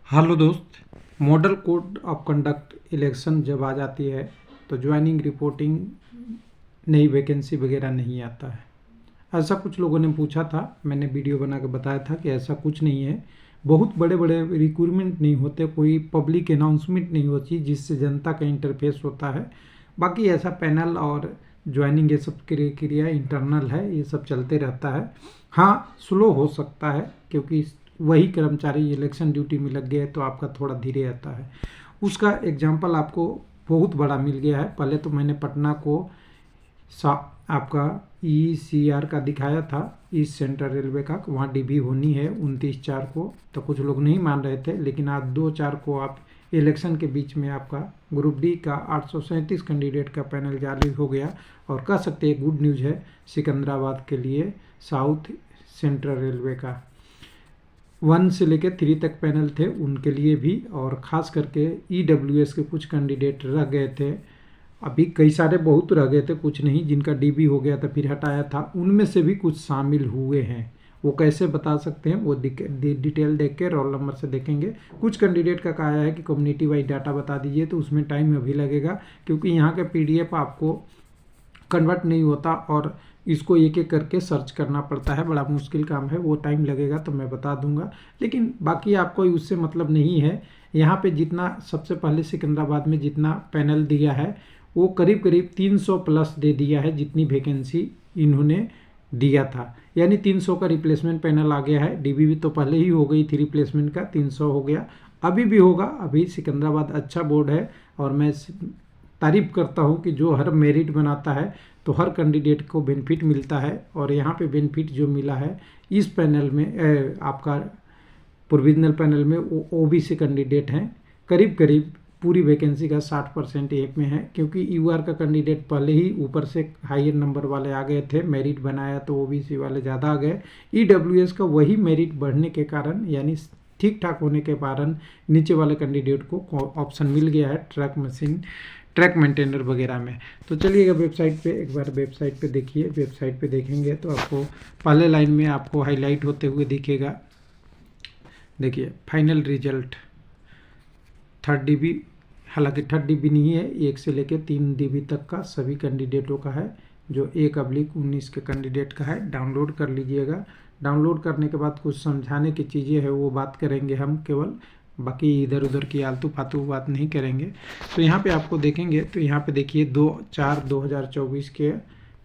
Hello दोस्त। Model code of conduct election जब आ जाती है तो ज्वाइनिंग रिपोर्टिंग नई वैकेंसी वगैरह नहीं आता है। ऐसा कुछ लोगों ने पूछा था, मैंने वीडियो बना के बताया था कि ऐसा कुछ नहीं है। बहुत बड़े बड़े रिक्रूटमेंट नहीं होते, कोई पब्लिक अनाउंसमेंट नहीं होती जिससे जनता का इंटरफेस होता है। बाकी ऐसा पैनल और ज्वाइनिंग ये सब क्रिया इंटरनल है, ये सब चलते रहता है। हाँ, स्लो हो सकता है क्योंकि वही कर्मचारी इलेक्शन ड्यूटी में लग गए तो आपका थोड़ा धीरे आता है। उसका एग्जाम्पल आपको बहुत बड़ा मिल गया है। पहले तो मैंने पटना को आपका ECR का दिखाया था, ईस्ट सेंट्रल रेलवे का, वहाँ DB होनी है 29/4 को, तो कुछ लोग नहीं मान रहे थे। लेकिन आज 2/4 को आप इलेक्शन के बीच में आपका ग्रुप D का 837 कैंडिडेट का पैनल जारी हो गया। और कह सकते हैं गुड न्यूज़ है सिकंदराबाद के लिए, साउथ सेंट्रल रेलवे का 1 से लेकर 3 तक पैनल थे उनके लिए भी। और ख़ास करके EWS के कुछ कैंडिडेट रह गए थे, अभी कई सारे बहुत रह गए थे, कुछ नहीं, जिनका DB हो गया था फिर हटाया था, उनमें से भी कुछ शामिल हुए हैं। वो कैसे बता सकते हैं, वो डिटेल देख के रोल नंबर से देखेंगे। कुछ कैंडिडेट का कहा है कि कम्युनिटी वाइज डाटा बता दीजिए, तो उसमें टाइम अभी लगेगा क्योंकि यहाँ का PDF आपको कन्वर्ट नहीं होता और इसको एक एक करके सर्च करना पड़ता है, बड़ा मुश्किल काम है, वो टाइम लगेगा तो मैं बता दूंगा। लेकिन बाकी आपको उससे मतलब नहीं है। यहाँ पे जितना सबसे पहले सिकंदराबाद में जितना पैनल दिया है वो करीब करीब 300 प्लस दे दिया है, जितनी वैकेंसी इन्होंने दिया था। यानी 300 का रिप्लेसमेंट पैनल आ गया है। DB भी तो पहले ही हो गई थी रिप्लेसमेंट का, 300 हो गया, अभी भी होगा। अभी सिकंदराबाद अच्छा बोर्ड है और मैं तारीफ करता हूँ कि जो हर मेरिट बनाता है तो हर कैंडिडेट को बेनिफिट मिलता है। और यहाँ पे बेनिफिट जो मिला है इस पैनल में आपका प्रोविजनल पैनल में वो OBC कैंडिडेट हैं। करीब करीब पूरी वैकेंसी का 60% एक में है, क्योंकि UR का कैंडिडेट पहले ही ऊपर से हायर नंबर वाले आ गए थे, मेरिट बनाया तो OBC वाले ज़्यादा आ गए। EWS का वही मेरिट बढ़ने के कारण, यानी ठीक ठाक होने के कारण नीचे वाले कैंडिडेट को ऑप्शन मिल गया है ट्रैक मेंटेनर वगैरह में। तो चलिएगा वेबसाइट पे एक बार, वेबसाइट पे देखिए। वेबसाइट पे देखेंगे तो आपको पहले लाइन में आपको हाईलाइट होते हुए दिखेगा, देखिए फाइनल रिजल्ट 3rd DB, हालांकि 3rd DB नहीं है, 1 से लेकर 3 DB तक का सभी कैंडिडेटों का है, जो 1/19 के कैंडिडेट का है। डाउनलोड कर लीजिएगा। डाउनलोड करने के बाद कुछ समझाने की चीज़ें हैं वो बात करेंगे हम केवल, बाकी इधर उधर की आलतू फालतू बात नहीं करेंगे। तो यहाँ पे आपको देखेंगे तो यहाँ पे देखिए 2/4/2024 के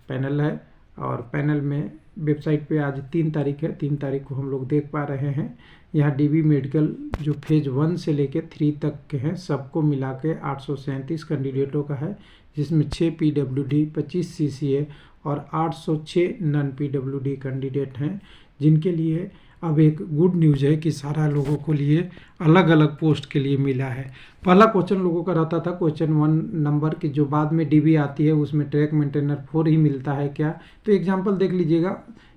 पैनल है। और पैनल में वेबसाइट पे आज 3 तारीख है, 3 तारीख को हम लोग देख पा रहे हैं। यहाँ DB मेडिकल जो फेज 1 से लेकर 3 तक के हैं, सबको मिला के 837 कैंडिडेटों का है, जिसमें 6 PWD, 25 CCA और 806 नॉन PWD कैंडिडेट हैं, जिनके लिए अब एक गुड न्यूज़ है कि सारा लोगों को लिए अलग अलग पोस्ट के लिए मिला है। पहला क्वेश्चन लोगों का रहता था क्वेश्चन 1 नंबर की, जो बाद में DB आती है उसमें ट्रैक मेंटेनर 4 ही मिलता है क्या। तो एग्जांपल देख लीजिएगा,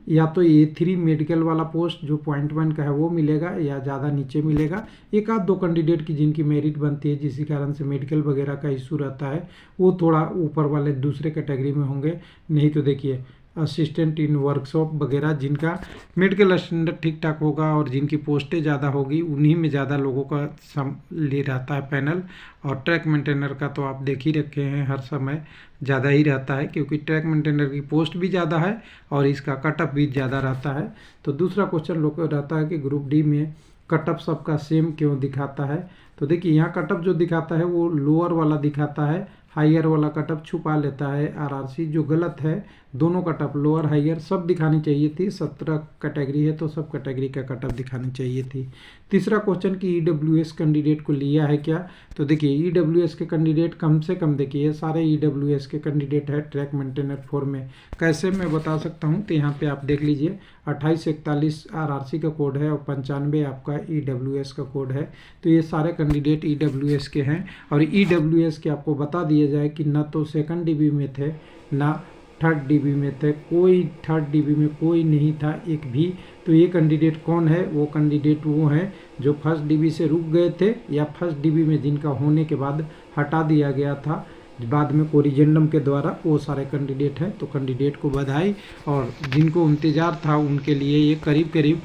या तो A3 मेडिकल वाला पोस्ट जो पॉइंट 1 का है वो मिलेगा, या ज़्यादा नीचे मिलेगा। एक आध दो कैंडिडेट की जिनकी मेरिट बनती है, जिस कारण से मेडिकल वगैरह का इशू रहता है, वो थोड़ा ऊपर वाले दूसरे कैटेगरी में होंगे। नहीं तो देखिए असिस्टेंट इन वर्कशॉप वगैरह, जिनका मेडिकल स्टैंडर्ड ठीक ठाक होगा और जिनकी पोस्टें ज़्यादा होगी, उन्हीं में ज़्यादा लोगों का ले रहता है पैनल। और ट्रैक मेंटेनर का तो आप देख ही रखे हैं, हर समय ज़्यादा ही रहता है, क्योंकि ट्रैक मेंटेनर की पोस्ट भी ज़्यादा है और इसका कटअप भी ज़्यादा रहता है। तो दूसरा क्वेश्चन लोग रहता है कि ग्रुप D में कटअप सबका सेम क्यों दिखाता है। तो देखिए यहाँ कटअप जो दिखाता है वो लोअर वाला दिखाता है, हायर वाला कटअप छुपा लेता है RRC, जो गलत है। दोनों कटअप लोअर हायर सब दिखानी चाहिए थी। 17 कैटेगरी है तो सब कैटेगरी का कटअप दिखानी चाहिए थी। तीसरा क्वेश्चन कि EWS कैंडिडेट को लिया है क्या। तो देखिए EWS के कैंडिडेट कम से कम, देखिए सारे EWS के कैंडिडेट है ट्रैक मेंटेनर 4 में। कैसे मैं बता सकता हूँ, तो यहाँ पे आप देख लीजिए 2841 RRC का कोड है और 95 आपका EWS का कोड है। तो ये सारे कैंडिडेट EWS के हैं। और EWS के आपको बता दिया जाए कि ना तो 2nd DB में थे ना 3rd DB में थे, कोई 3rd DB में कोई नहीं था एक भी। तो ये कैंडिडेट कौन है, वो कैंडिडेट वो हैं जो 1st DB से रुक गए थे, या 1st DB में जिनका होने के बाद हटा दिया गया था बाद में कोरिजेंडम के द्वारा, वो सारे कैंडिडेट हैं। तो कैंडिडेट को बधाई, और जिनको इंतज़ार था उनके लिए ये करीब करीब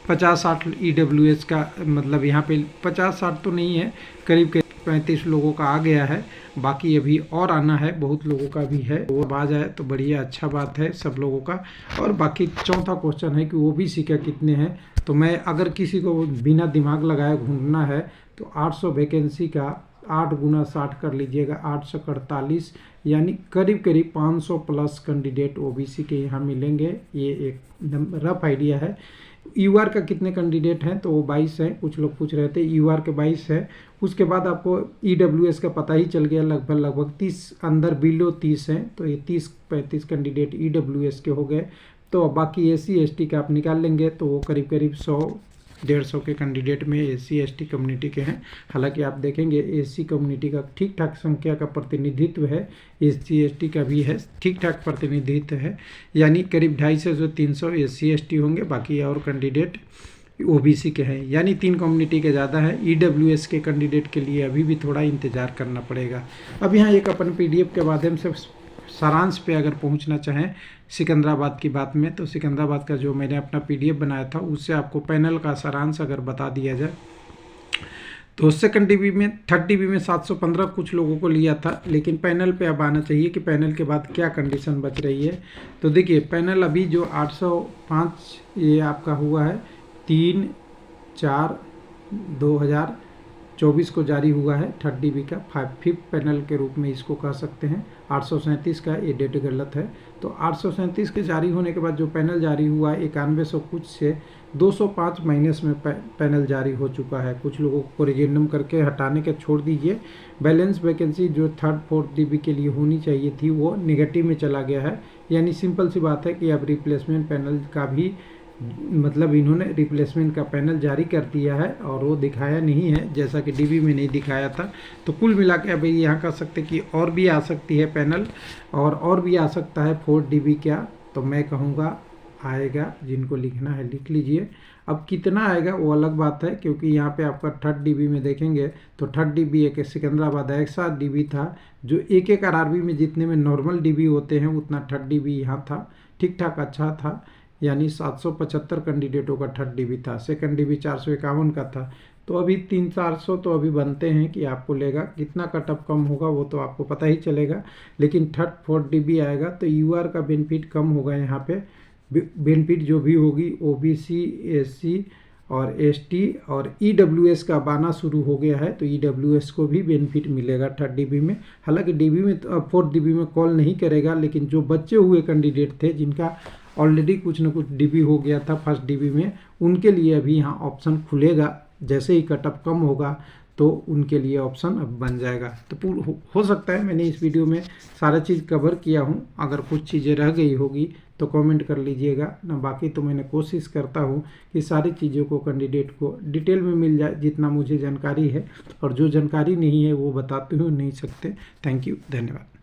50-60 EWS का, मतलब यहाँ पे 50-60 तो नहीं है, करीब 35 लोगों का आ गया है। बाकी अभी और आना है, बहुत लोगों का भी है। वो आ जाए तो बढ़िया, अच्छा बात है सब लोगों का। और बाकी चौथा क्वेश्चन है कि OBC का कितने हैं। तो मैं अगर किसी को बिना दिमाग लगाए घूमना है तो 800 वैकेंसी का 8 गुना 60 कर लीजिएगा, 848, यानी करीब 500 प्लस कैंडिडेट OBC के यहाँ मिलेंगे। ये एक रफ आइडिया है। UR का कितने कैंडिडेट हैं, तो वो 22 हैं। कुछ लोग पूछ रहे थे, UR के 22 है। उसके बाद आपको EWS का पता ही चल गया, लगभग 30 अंदर बिलो 30 हैं, तो ये 30-35 कैंडिडेट EWS के हो गए। तो बाकी SC ST का आप निकाल लेंगे तो वो करीब 100-150 के कैंडिडेट में SC ST कम्युनिटी के हैं। हालांकि आप देखेंगे SC कम्युनिटी का ठीक ठाक संख्या का प्रतिनिधित्व है, SC ST का भी है, ठीक ठाक प्रतिनिधित्व है, यानी करीब 250 से 300 SC ST होंगे। बाकी और कैंडिडेट OBC के हैं, यानी 3 कम्युनिटी के ज़्यादा है। EWS के कैंडिडेट के लिए अभी भी थोड़ा इंतज़ार करना पड़ेगा। अब यहाँ एक अपन PDF के माध्यम से सारांश पे अगर पहुंचना चाहें सिकंदराबाद की बात में, तो सिकंदराबाद का जो मैंने अपना PDF बनाया था उससे आपको पैनल का सारांश अगर बता दिया जाए तो सेकंड DB में, थर्ड DB में 715 कुछ लोगों को लिया था। लेकिन पैनल पे अब आना चाहिए कि पैनल के बाद क्या कंडीशन बच रही है। तो देखिए पैनल अभी जो 805 ये आपका हुआ है 3/4/2024 को जारी हुआ है, थर्ड DB का 5th पैनल के रूप में इसको कह सकते हैं। 837 का ये डेट गलत है। तो 837 के जारी होने के बाद जो पैनल जारी हुआ है 9100 कुछ से 205 माइनस में पैनल जारी हो चुका है। कुछ लोगों को रिजेंडम करके हटाने के छोड़ दीजिए। बैलेंस वैकेंसी जो 3rd-4th DB के लिए होनी चाहिए थी वो नेगेटिव में चला गया है। यानी सिंपल सी बात है कि अब रिप्लेसमेंट पैनल का भी, मतलब इन्होंने रिप्लेसमेंट का पैनल जारी कर दिया है और वो दिखाया नहीं है, जैसा कि DB में नहीं दिखाया था। तो कुल मिला के अभी यहाँ कह सकते कि और भी आ सकती है पैनल, और भी आ सकता है 4th DB क्या। तो मैं कहूँगा आएगा, जिनको लिखना है लिख लीजिए। अब कितना आएगा वो अलग बात है, क्योंकि यहाँ पे आपका 3rd DB में देखेंगे तो 3rd DB एक सिकंदराबाद ऐसा DB था जो एक RRB में जितने में नॉर्मल DB होते हैं उतना 3rd DB यहाँ था, ठीक ठाक अच्छा था। यानी 775 कैंडिडेटों का 3rd DB था, सेकंड DB 451 का था। तो अभी 300-400 तो अभी बनते हैं कि आपको लेगा। कितना कटअप कम होगा वो तो आपको पता ही चलेगा। लेकिन 3rd-4th DB आएगा तो UR का बेनिफिट कम होगा। यहाँ पे बेनिफिट जो भी होगी OBC, SC और ST और EWS का बाना शुरू हो गया है, तो EWS को भी बेनिफिट मिलेगा 3rd DB में। हालांकि DB में 4th DB में कॉल नहीं करेगा, लेकिन जो बचे हुए कैंडिडेट थे जिनका ऑलरेडी कुछ न कुछ DB हो गया था 1st DB में, उनके लिए अभी यहाँ ऑप्शन खुलेगा। जैसे ही कटअप कम होगा तो उनके लिए ऑप्शन अब बन जाएगा। तो हो सकता है मैंने इस वीडियो में सारा चीज़ कवर किया हूँ, अगर कुछ चीज़ें रह गई होगी तो कमेंट कर लीजिएगा ना। बाकी तो मैंने कोशिश करता हूँ कि सारी चीज़ों को कैंडिडेट को डिटेल में मिल जाए जितना मुझे जानकारी है, और जो जानकारी नहीं है वो बताते हुए नहीं सकते। थैंक यू, धन्यवाद।